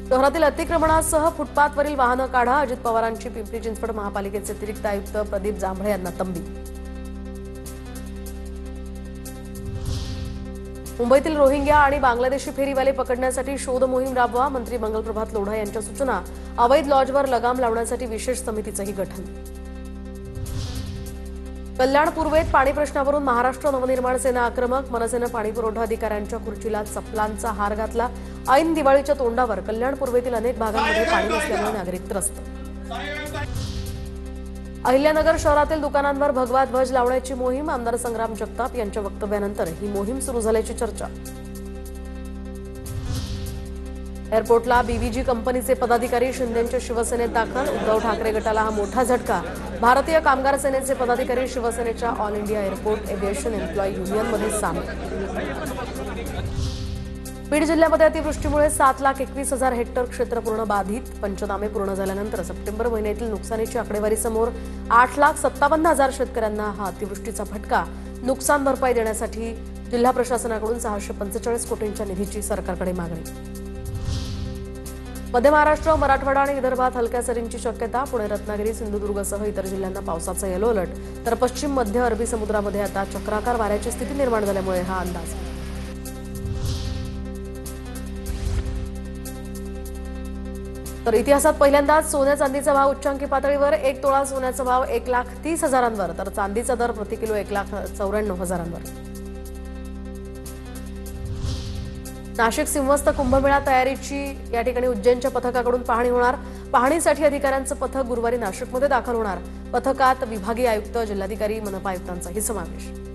शहरातील अतिक्रमणासह फुटपाथवरील वाहनं काढा. अजित पवारांची पिंपरी चिंचवड महापालिकेचे अतिरिक्त आयुक्त प्रदीप जांभळे यांना तंबी. मुंबईतील रोहिंग्या आणि बांगलादेशी फेरीवाले पकडण्यासाठी शोध मोहीम राबवा. मंत्री मंगलप्रभात लोढा यांच्या सूचना. अवैध लॉजवर लगाम लावण्यासाठी विशेष समितीचंही गठन. कल्याण पूर्वेत पाणी प्रश्नावरून महाराष्ट्र नवनिर्माण सेना आक्रमक. मनसेनं पाणीपुरवठा अधिकाऱ्यांच्या खुर्चीला चपलांचा हार घातला. ऐन दिवाळीच्या तोंडावर कल्याण पूर्वेतील अनेक भागांमध्ये पाणी नसल्यामुळे नागरिक त्रस्त. अहिल्यानगर शहरातील दुकानांवर भगवा ध्वज लावण्याची मोहीम. आमदार संग्राम जगताप यांच्या वक्तव्यानंतर ही मोहीम सुरू झाल्याची चर्चा. एअरपोर्टला बीव्हीजी कंपनीचे पदाधिकारी शिंदेंच्या शिवसेनेत दाखल. उद्धव ठाकरे गटाला हा मोठा झटका. भारतीय कामगार सेनेचे पदाधिकारी शिवसेनेच्या all India airport aviation employee युनियनमध्ये सामील. बीड जिल्ह्यामध्ये अतिवृष्टीमुळे 7,21,000 हेक्टर क्षेत्र पूर्ण बाधित. पंचनामे पूर्ण झाल्यानंतर सप्टेंबर महिन्यातील नुकसानीची आकडेवारी समोर. 8,57,000 शेतकऱ्यांना हा अतिवृष्टीचा फटका. नुकसान भरपाई देण्यासाठी जिल्हा प्रशासनाकडून 645 कोटींच्या निधीची सरकारकडे मागणी. मध्य महाराष्ट्र, मराठवाडा आणि विदर्भात हलक्या सरींची शक्यता. पुणे, रत्नागिरी, सिंधुदुर्गसह इतर जिल्ह्यांना पावसाचा येलो अलर्ट. तर पश्चिम मध्य अरबी समुद्रामध्ये आता चक्राकार वाऱ्याची स्थिती निर्माण झाल्यामुळे हा अंदाज. तर इतिहासात पहिल्यांदाच सोन्या चांदीचा भाव उच्चांकी पातळीवर. 1 तोळा सोन्याचा भाव 1,30,000 तर चांदीचा दर प्रति किलो 1,94,000. नाशिक सिंहस्थ कुंभमेळा तयारीची या ठिकाणी उज्जैनच्या पथकाकडून पाहणी होणार. पाहणीसाठी अधिकाऱ्यांचं पथक गुरुवारी नाशिकमध्ये दाखल होणार. पथकात विभागीय आयुक्त, जिल्हाधिकारी, मनपा आयुक्तांचाही समावेश.